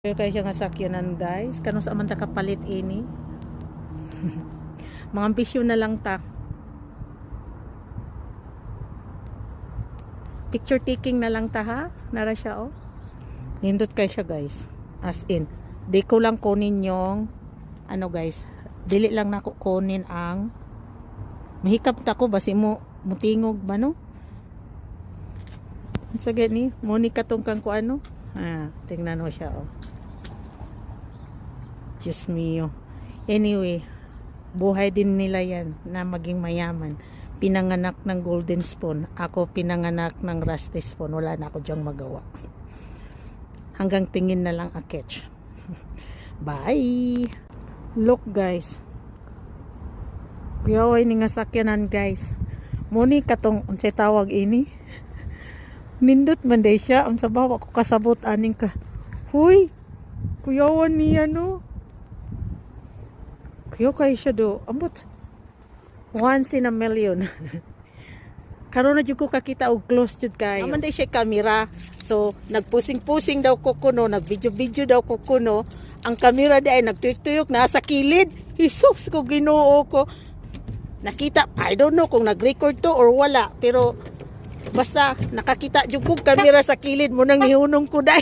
Kaya siya nga sakyanan guys. Kanong sa man ta kapalit ini. Mga ambisyon na lang ta. Picture taking na lang ta ha. Nara siya oh. Nindot kay siya guys. As in. Di ko lang kunin yung ano guys. Dili lang nako kunin ang mahikap ta ko basi mo mutingog ba no? Sa gani, muni katong kang ko ano? Tingnan mo siya oh. Diyos mio. Anyway, buhay din nila yan na maging mayaman. Pinanganak ng golden spoon. Ako pinanganak ng rusty spoon. Wala na ako dyang magawa. Hanggang tingin na lang a catch. Bye! Look guys. Kuyaway ni nga sakyanan guys. Muni katong unsay tawag ini. Nindot man day siya. Unsa ba ako kasabot aning ka. Huy! Kuyawan niya no. Kuyaw kayo siya do. Ambot. Once in a million. Karon na jud ko kakita og close jud kayo. Naman day siya camera. So nagpusing-pusing daw ko kuno, nagvideo-video daw ko kuno. Ang camera day nagtuyok-tuyok nasa kilid. Hisus ko Ginoo ko. Nakita, I don't know kung nag-record to or wala, pero basta nakakita jud ko camera sa kilid mo nang nihunong ko dai.